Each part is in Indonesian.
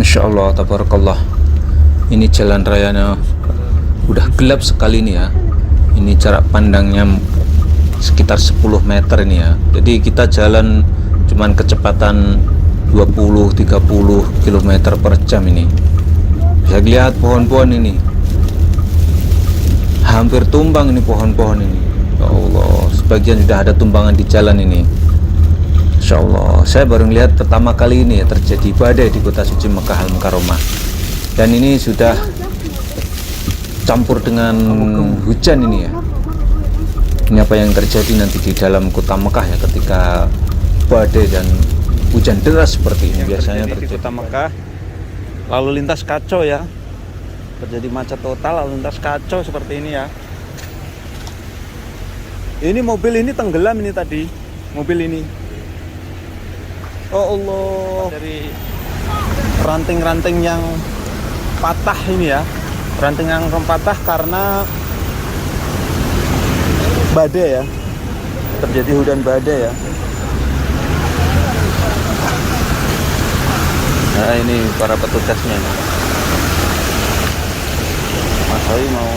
Masya Allah, tabarakallah. Ini jalan rayanya udah gelap sekali nih ya. Ini jarak pandangnya sekitar 10 meter ini ya. Jadi kita jalan cuman kecepatan 20-30 km per jam ini. Bisa lihat pohon-pohon ini. Hampir tumbang ini pohon-pohon ini. Ya Allah, sebagian sudah ada tumbangan di jalan ini. Insya Allah, saya baru lihat pertama kali ini ya terjadi badai di kota suci Mekah Al-Mukarramah. Dan ini sudah campur dengan hujan ini ya. Ini apa yang terjadi nanti di dalam kota Mekah ya ketika badai dan hujan deras seperti ini biasanya terjadi di kota Mekah. Lalu lintas kacau ya, terjadi macet total, lalu lintas kacau seperti ini ya. Ini mobil ini tenggelam ini tadi, mobil ini. Oh Allah, dari ranting-ranting yang patah ini ya, ranting yang patah karena badai ya, terjadi hujan badai ya. Nah ini para petugasnya nih. Mas Hoi mau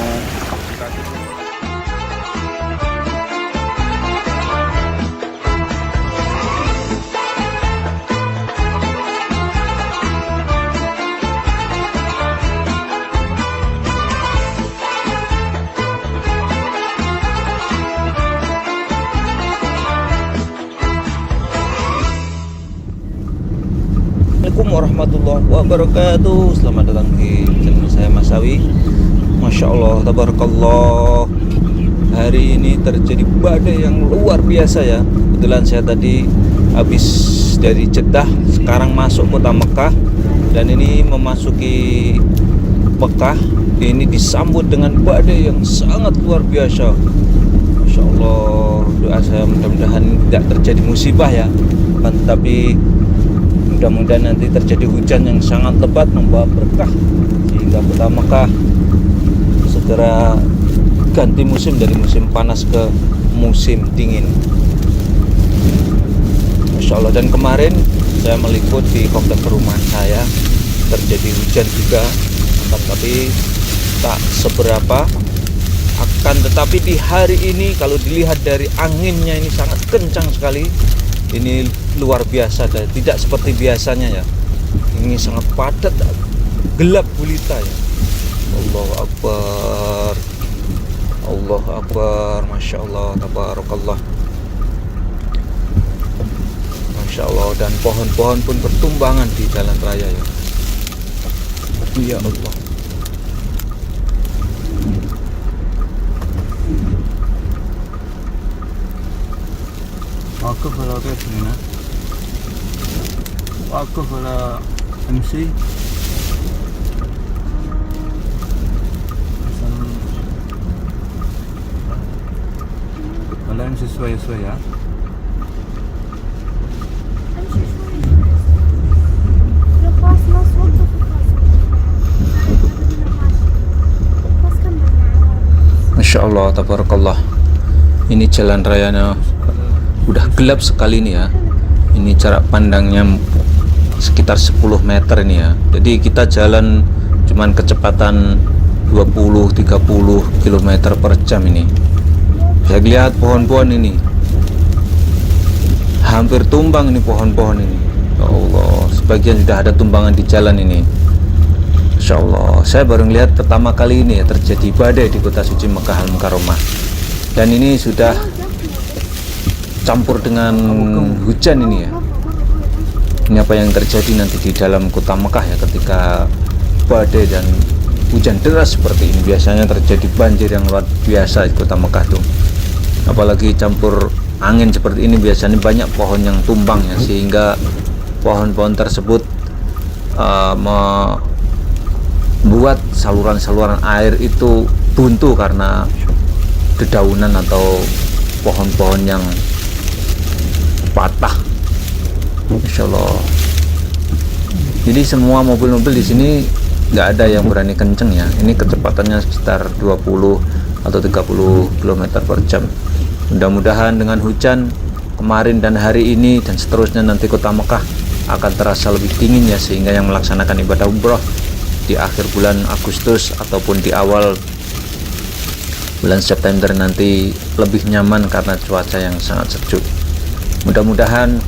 Assalamualaikum warahmatullahi wabarakatuh. Selamat datang di channel saya Mas Sawi. Masya Allah, tabarakallah. Hari ini terjadi badai yang luar biasa ya. Kebetulan saya tadi habis dari Jeddah, sekarang masuk kota Mekah. Dan ini memasuki Mekah, ini disambut dengan badai yang sangat luar biasa. Masya Allah, doa saya mudah-mudahan tidak terjadi musibah ya. Tapi mudah-mudahan nanti terjadi hujan yang sangat lebat membawa berkah sehingga kota Mekah segera ganti musim dari musim panas ke musim dingin. Masya Allah. Dan kemarin saya meliput di komplek perumahan saya, terjadi hujan juga, tapi tak seberapa. Tetapi di hari ini kalau dilihat dari anginnya ini sangat kencang sekali. Ini luar biasa dan tidak seperti biasanya ya. Ini sangat padat, gelap gulita ya. Allahu Akbar, Allahu Akbar. Masya Allah, tabarakallah. Masya Allah. Dan pohon-pohon pun bertumbangan di jalan raya ya. Ya Allah. واقف على كيف هنا واقف على امشي ولا امشي شوية شوية Masya Allah, tabarakallah. Ini jalan rayanya udah gelap sekali nih ya. Ini jarak pandangnya sekitar 10 meter ini ya. Jadi kita jalan cuman kecepatan 20-30 km per jam ini. Bisa lihat pohon-pohon ini. Hampir tumbang ini pohon-pohon ini. Ya Allah, sebagian sudah ada tumbangan di jalan ini. Insya Allah, saya baru lihat pertama kali ini ya terjadi badai di kota suci Mekah Al-Mukarramah. Dan ini sudah campur dengan hujan ini ya. Ini apa yang terjadi nanti di dalam kota Mekah ya ketika badai dan hujan deras seperti ini. Biasanya terjadi banjir yang luar biasa di kota Mekah tuh. Apalagi campur angin seperti ini, biasanya banyak pohon yang tumbang ya, sehingga pohon-pohon tersebut membuat saluran-saluran air itu buntu karena dedaunan atau pohon-pohon yang patah. Insya Allah. Jadi semua mobil-mobil di sini nggak ada yang berani kenceng ya. Ini kecepatannya sekitar 20 atau 30 km per jam. Mudah-mudahan dengan hujan kemarin dan hari ini dan seterusnya nanti kota Mekah akan terasa lebih dingin ya, sehingga yang melaksanakan ibadah umroh di akhir bulan Agustus ataupun di awal bulan September nanti lebih nyaman karena cuaca yang sangat sejuk. Mudah-mudahan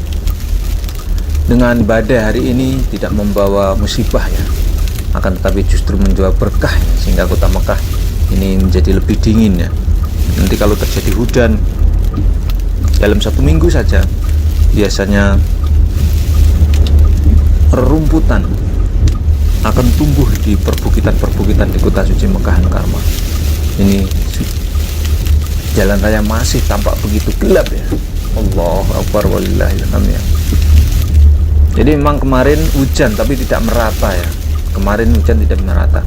dengan badai hari ini tidak membawa musibah ya, akan tetapi justru menjual berkah ya, sehingga kota Mekah ini menjadi lebih dingin ya. Nanti kalau terjadi hujan dalam 1 minggu saja, biasanya rerumputan akan tumbuh di perbukitan-perbukitan di kota suci Mekah Al-Mukarramah. Ini jalan raya masih tampak begitu gelap ya. Allahu Akbar walillahilhamd ya. Jadi memang kemarin hujan tapi tidak merata ya. Kemarin hujan tidak merata.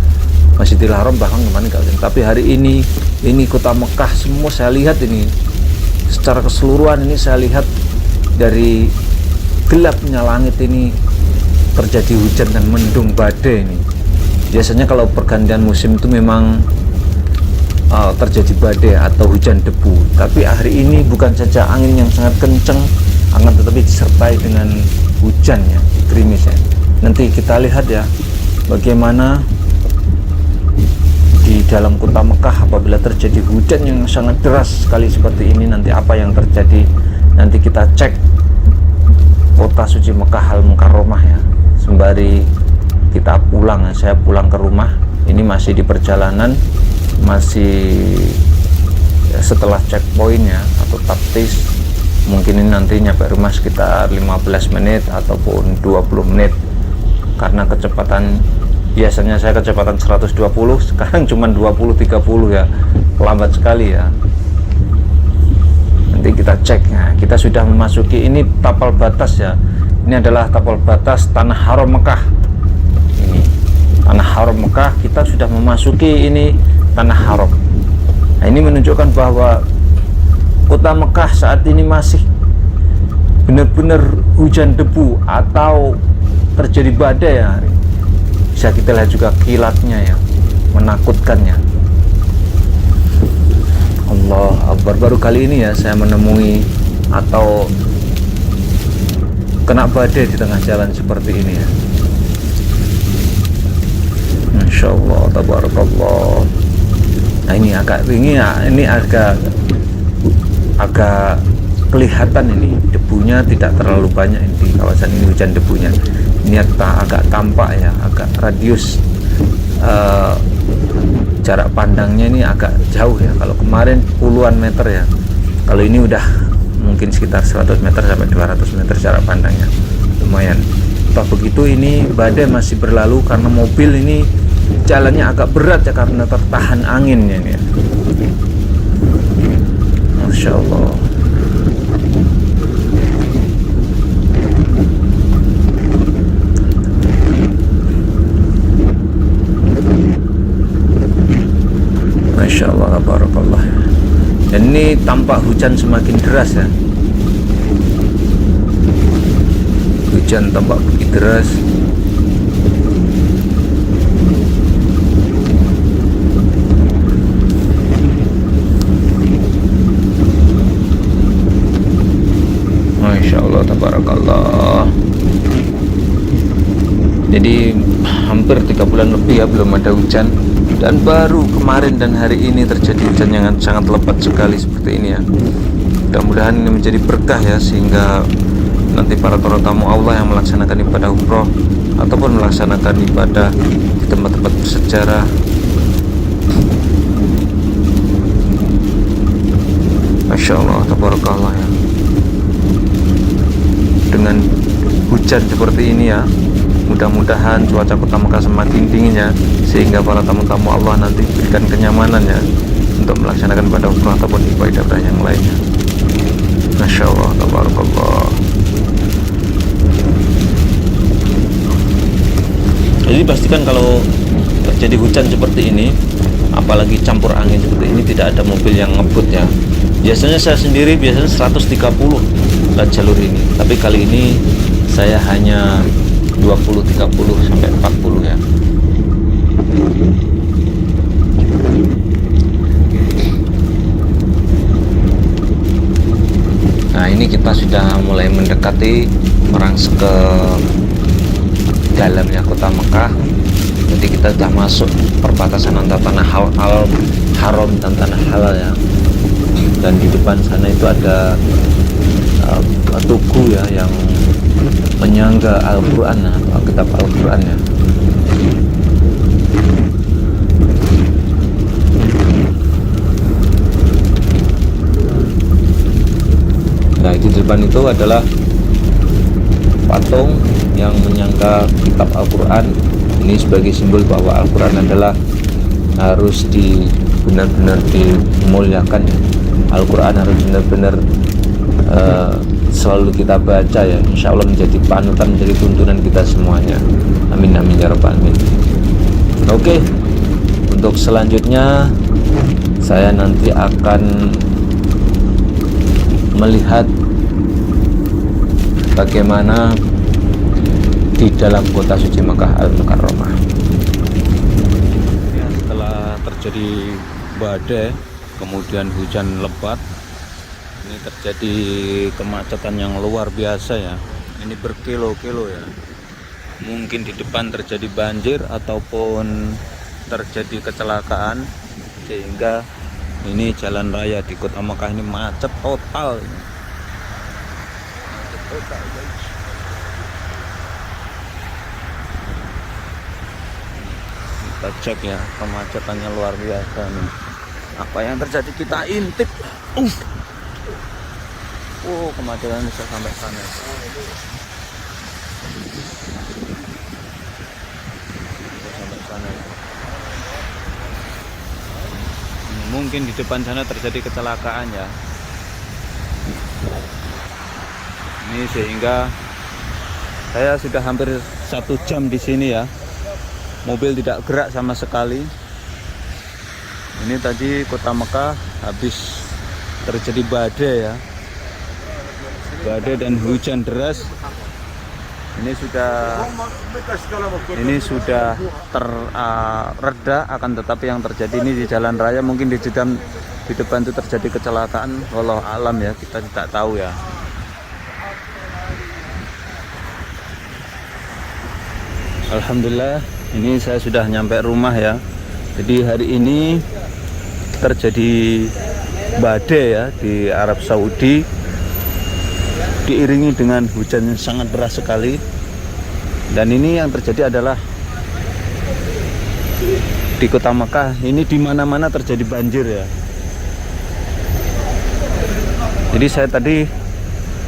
Masjidil Haram bahkan kemarin gak hujan. Tapi hari ini kota Mekah semua saya lihat ini secara keseluruhan, ini saya lihat dari gelapnya langit ini terjadi hujan dan mendung badai ini. Biasanya kalau pergantian musim itu memang terjadi badai atau hujan debu, tapi hari ini bukan saja angin yang sangat kencang, akan tetapi disertai dengan hujannya, gerimis ya. Nanti kita lihat ya bagaimana di dalam kota Mekah apabila terjadi hujan yang sangat deras sekali seperti ini, nanti apa yang terjadi. Nanti kita cek kota suci Mekah Al-Mukarramah ya, sembari kita pulang ya. Saya pulang ke rumah, ini masih di perjalanan, masih ya, setelah checkpoint ya atau taktis, mungkin ini nanti nyampe rumah sekitar 15 menit ataupun 20 menit karena kecepatan, biasanya saya kecepatan 120, sekarang cuma 20-30 ya, lambat sekali ya. Nanti kita cek ya. Kita sudah memasuki, ini tapal batas ya, ini adalah tapal batas Tanah Haram Mekah. Ini Tanah Haram Mekah, kita sudah memasuki ini Tanah Haram. Nah, ini menunjukkan bahwa kota Mekah saat ini masih benar-benar hujan debu atau terjadi badai ya. Bisa kita lihat juga kilatnya ya, menakutkannya. Allah Akbar. Baru kali ini ya saya menemui atau kena badai di tengah jalan seperti ini ya. Masya Allah, tabarakallah. Nah ini agak kelihatan ini debunya, tidak terlalu banyak ini di kawasan ini, hujan debunya ini agak tampak ya, agak radius jarak pandangnya ini agak jauh ya. Kalau kemarin puluhan meter ya, kalau ini udah mungkin sekitar 100 meter sampai 200 meter jarak pandangnya, lumayan. Toh begitu ini badai masih berlalu karena mobil ini jalannya agak berat ya karena tertahan anginnya ini ya. Masya Allah. Masya Allah, barakallah. Dan ini tampak hujan semakin deras ya. Hujan tampak begitu deras. Masya Allah, tabarakallah. Jadi hampir 3 bulan lebih ya belum ada hujan, dan baru kemarin dan hari ini terjadi hujan yang sangat lebat sekali seperti ini ya. Mudah-mudahan ini menjadi berkah ya, sehingga nanti para tamu Allah yang melaksanakan ibadah umroh ataupun melaksanakan ibadah di tempat-tempat bersejarah Masya Allah, tabarakallah ya, dengan hujan seperti ini ya, mudah-mudahan cuaca kota Mekah semakin dingin ya, sehingga para tamu-tamu Allah nanti berikan kenyamanan ya untuk melaksanakan ibadah umrah ataupun ibadah yang lainnya. Masya Allah, tabarakallah. Jadi pastikan kalau terjadi hujan seperti ini, apalagi campur angin seperti ini, tidak ada mobil yang ngebut ya. Biasanya saya sendiri biasanya 130 jalur ini, tapi kali ini saya hanya 20-30 sampai 40 ya. Nah ini kita sudah mulai mendekati merangsek ke dalamnya kota Mekah. Jadi kita sudah masuk perbatasan antara tanah haram dan tanah halal ya. Dan di depan sana itu ada tugu ya yang penyangga Al-Quran atau kitab Al-Quran ya. Nah di depan itu adalah patung yang menyangga kitab Al-Quran. Ini sebagai simbol bahwa Al-Quran adalah harus benar-benar dimuliakan ya. Al-Quran harus benar-benar selalu kita baca ya. Insya Allah menjadi panutan, menjadi tuntunan kita semuanya. Amin amin ya rabbal alamin. Oke, untuk selanjutnya saya nanti akan melihat bagaimana di dalam kota suci Makkah Al-Mukarramah. Ya, setelah terjadi badai, kemudian hujan lebat, ini terjadi kemacetan yang luar biasa ya. Ini berkilo-kilo ya. Mungkin di depan terjadi banjir ataupun terjadi kecelakaan, sehingga ini jalan raya di kota Makkah ini macet total. Macet total guys. Kita cek ya, kemacetannya luar biasa nih. Apa yang terjadi kita intip. Kemacetan bisa sampai sana. Sampai sana. Mungkin di depan sana terjadi kecelakaan ya. Ini sehingga saya sudah hampir 1 jam di sini ya. Mobil tidak gerak sama sekali. Ini tadi kota Mekah habis terjadi badai ya. Badai dan hujan deras. Ini sudah reda, akan tetapi yang terjadi ini di jalan raya, mungkin di depan itu terjadi kecelakaan. Wallahu alam ya, kita tidak tahu ya. Alhamdulillah, ini saya sudah nyampe rumah ya. Jadi hari ini terjadi badai ya di Arab Saudi, diiringi dengan hujan yang sangat deras sekali. Dan ini yang terjadi adalah di kota Mekah ini di mana-mana terjadi banjir ya. Jadi saya tadi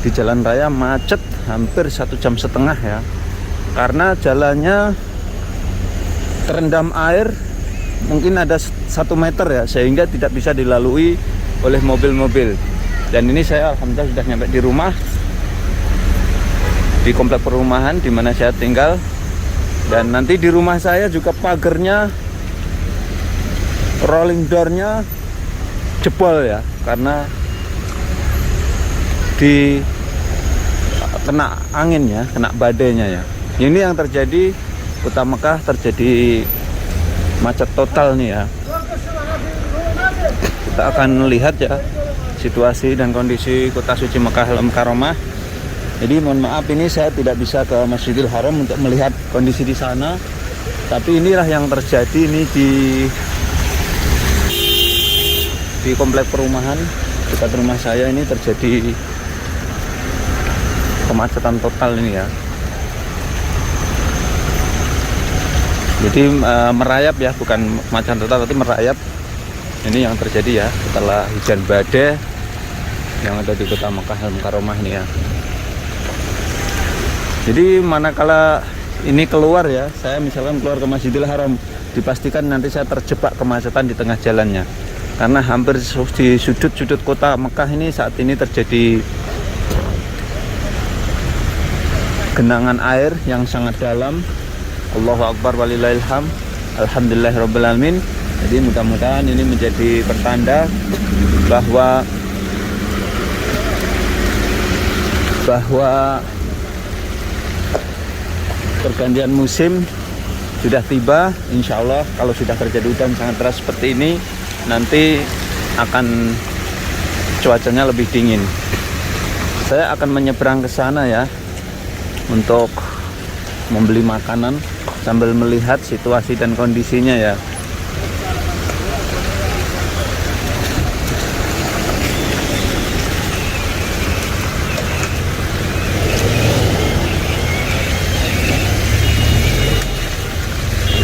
di jalan raya macet hampir 1,5 jam ya. Karena jalannya terendam air mungkin ada 1 meter ya, sehingga tidak bisa dilalui oleh mobil-mobil. Dan ini saya alhamdulillah sudah nyampe di rumah, di komplek perumahan di mana saya tinggal. Dan nanti di rumah saya juga pagernya, rolling door-nya jebol ya, karena kena angin ya, kena badainya ya. Ini yang terjadi, kota Mekah terjadi macet total nih ya. Kita akan lihat ya situasi dan kondisi kota suci Mekah Al-Mukarramah. Jadi mohon maaf, ini saya tidak bisa ke Masjidil Haram untuk melihat kondisi di sana. Tapi inilah yang terjadi ini di komplek perumahan dekat rumah saya. Ini terjadi kemacetan total ini ya. Jadi merayap ya, bukan kemacetan total tapi merayap. Ini yang terjadi ya setelah hujan badai yang ada di kota Mekah Al-Mukarramah ini ya. Jadi manakala ini keluar ya, saya misalkan keluar ke Masjidil Haram, dipastikan nanti saya terjebak kemacetan di tengah jalannya. Karena hampir di sudut-sudut kota Mekah ini saat ini terjadi genangan air yang sangat dalam. Allahu Akbar walillahilham. Alhamdulillahirabbil alamin. Jadi mudah-mudahan ini menjadi pertanda bahwa pergantian musim sudah tiba. Insya Allah kalau sudah terjadi hujan sangat deras seperti ini, nanti akan cuacanya lebih dingin. Saya akan menyeberang ke sana ya, untuk membeli makanan sambil melihat situasi dan kondisinya ya.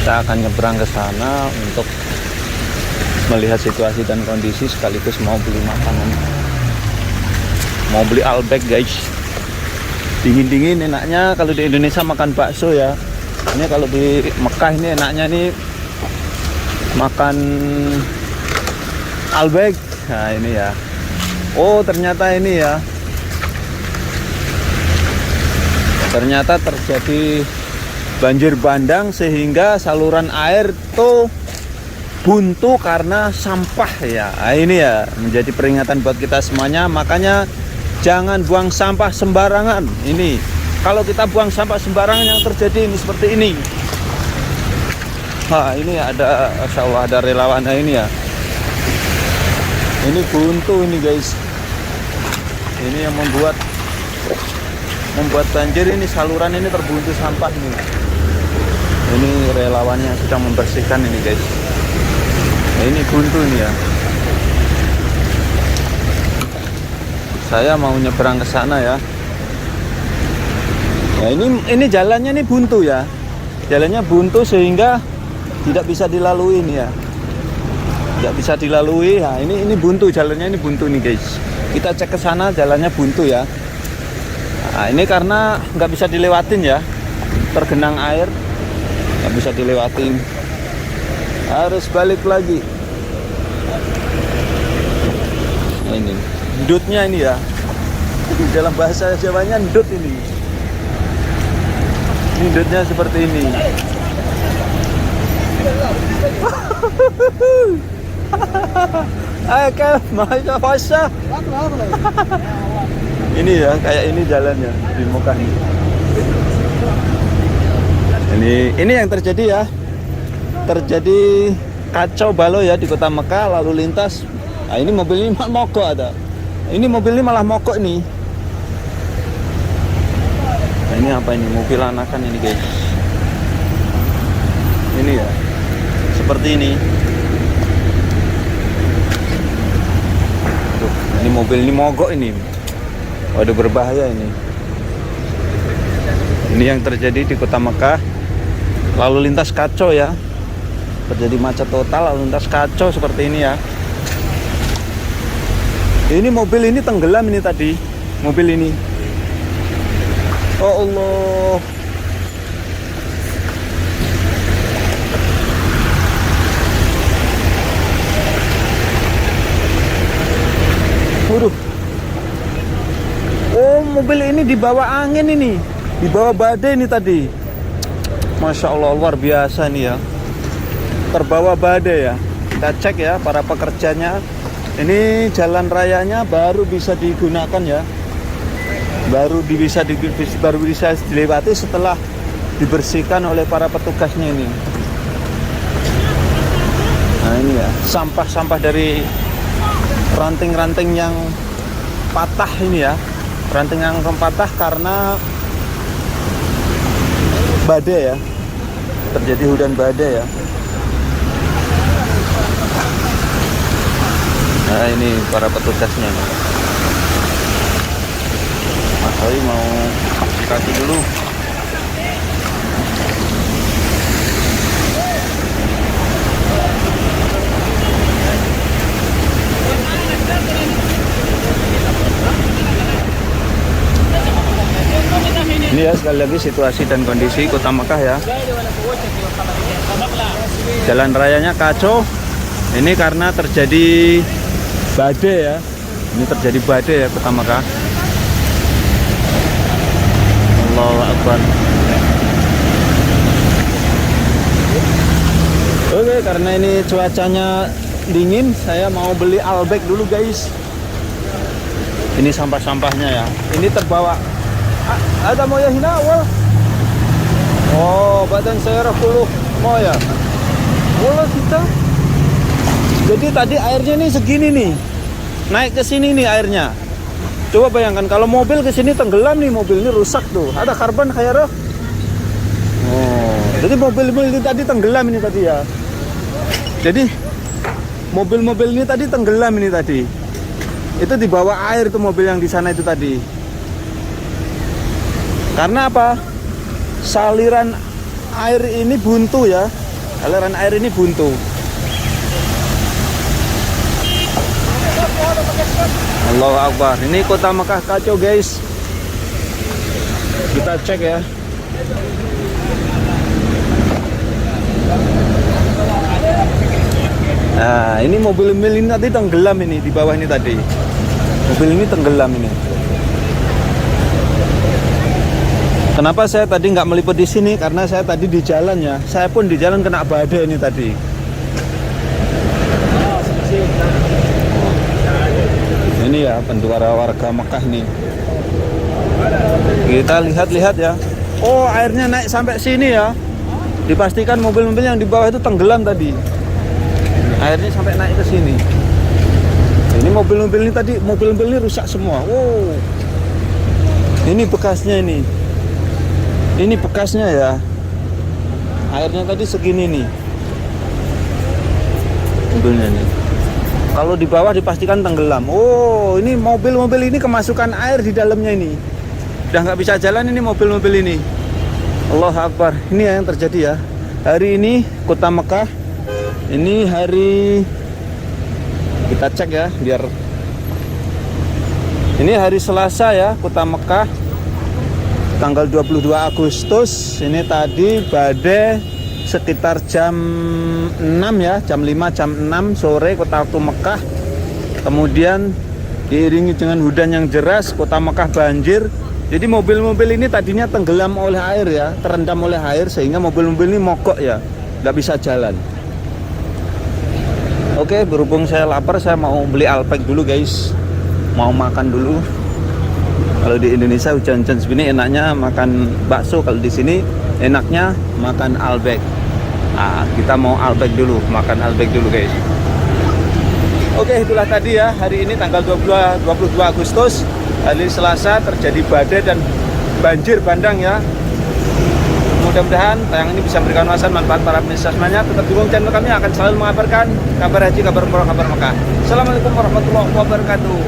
Kita akan nyebrang ke sana untuk melihat situasi dan kondisi sekaligus mau beli makanan. Mau beli Albek guys. Dingin-dingin enaknya kalau di Indonesia makan bakso ya. Ini kalau di Mekah ini enaknya nih makan Albek. Nah ini ya. Oh ternyata ini ya. Ternyata terjadi banjir bandang sehingga saluran air tuh buntu karena sampah ya. Nah, ini ya menjadi peringatan buat kita semuanya. Makanya jangan buang sampah sembarangan. Ini kalau kita buang sampah sembarangan yang terjadi ini seperti ini. Nah ini ada, Masya Allah ada relawan. Nah, ini ya. Ini buntu ini guys. Ini yang membuat banjir ini, saluran ini terbuntu sampah ini. Ini relawannya sedang membersihkan ini guys. Nah, ini buntu ini ya. Saya mau nyebrang ke sana ya. Nah, ini jalannya ini buntu ya. Jalannya buntu sehingga tidak bisa dilalui ini ya. Tidak bisa dilalui. Nah, ini buntu jalannya, ini buntu nih guys. Kita cek ke sana jalannya buntu ya. Nah, ini karena nggak bisa dilewatin ya. Tergenang air. Nggak bisa dilewatin, harus balik lagi. Nah, ini ndutnya ini ya, dalam bahasa Jawanya ndut ini ndutnya seperti ini. Ini ya kayak ini jalannya di Mekah ini. Ini yang terjadi ya. Terjadi kacau balau ya di kota Mekah lalu lintas. Nah, ini mobil ini mogok ada. Ini mobil ini malah mogok ini. Nah, ini apa ini? Mobil anakan ini guys. Ini ya. Seperti ini. Aduh, ini mobil ini mogok ini. Waduh berbahaya ini. Ini yang terjadi di kota Mekah. Lalu lintas kacau ya. Terjadi macet total, lalu lintas kacau seperti ini ya. Ini mobil ini tenggelam ini tadi. Mobil ini. Oh Allah. Waduh. Oh, mobil ini dibawa angin ini. Dibawa badai ini tadi. Masya Allah luar biasa nih ya. Terbawa badai ya. Kita cek ya para pekerjanya. Ini jalan rayanya baru bisa digunakan ya. Baru bisa dilewati setelah dibersihkan oleh para petugasnya ini. Nah ini ya sampah-sampah dari ranting-ranting yang patah ini ya. Ranting yang patah karena badai ya, terjadi hujan badai ya. Nah ini para petugasnya. Mas Hoi mau kaki dulu. Ini ya sekali lagi situasi dan kondisi kota Mekah ya. Jalan rayanya kacau. Ini karena terjadi badai ya. Ini terjadi badai ya kota Mekah. Allahu Akbar. Oke, karena ini cuacanya dingin, saya mau beli Albek dulu guys. Ini sampah-sampahnya ya. Ini terbawa. Ada moya hina awal. Oh, badan saya 10 moya. Bola kita. Jadi tadi airnya nih segini nih. Naik ke sini nih airnya. Coba bayangkan kalau mobil ke sini tenggelam nih, mobil ini rusak tuh. Ada karbon kayak roh. Oh, jadi mobil ini tadi tenggelam ini tadi ya. Jadi mobil-mobil ini tadi tenggelam ini tadi. Itu di bawah air tuh mobil yang di sana itu tadi. Karena apa? Saliran air ini buntu ya. Aliran air ini buntu. Allahu Akbar. Ini kota Mekah kacau guys. Kita cek ya. Nah, ini mobil-mobil ini tadi tenggelam ini di bawah ini tadi. Mobil ini tenggelam ini. Kenapa saya tadi nggak meliput di sini? Karena saya tadi di jalan ya. Saya pun di jalan kena badai ini tadi. Ini ya pentuara warga Mekah nih. Kita lihat-lihat ya. Oh, airnya naik sampai sini ya. Dipastikan mobil-mobil yang di bawah itu tenggelam tadi. Airnya sampai naik ke sini. Ini mobil-mobil ini tadi, mobil-mobil ini rusak semua. Wow. Ini bekasnya ini. Ini bekasnya ya. Airnya tadi segini nih. Mobilnya nih. Kalau di bawah dipastikan tenggelam. Oh, ini mobil-mobil ini kemasukan air di dalamnya ini. Udah nggak bisa jalan ini mobil-mobil ini. Allahu Akbar. Ini yang terjadi ya. Hari ini kota Mekah. Ini hari, kita cek ya biar. Ini hari Selasa ya, kota Mekah. Tanggal 22 Agustus. Ini tadi badai sekitar jam 6 ya, jam 5 jam 6 sore kota Mekah. Kemudian diiringi dengan hujan yang deras, kota Mekah banjir. Jadi mobil-mobil ini tadinya tenggelam oleh air ya, terendam oleh air sehingga mobil-mobil ini mogok ya, nggak bisa jalan. Oke, berhubung saya lapar, saya mau beli Alpek dulu guys. Mau makan dulu. Kalau di Indonesia hujan-hujan segini enaknya makan bakso, kalau di sini enaknya makan Alpek. Nah, kita mau Alpek dulu, makan Alpek dulu guys. Oke, itulah tadi ya, hari ini tanggal 22 Agustus, hari Selasa, terjadi badai dan banjir bandang ya. Mudah-mudahan tayangan ini bisa memberikan wawasan manfaat para pemirsa semuanya. Tetap dukung channel kami, akan selalu mengabarkan kabar haji, kabar umroh, kabar Mekah. Assalamualaikum warahmatullahi wabarakatuh.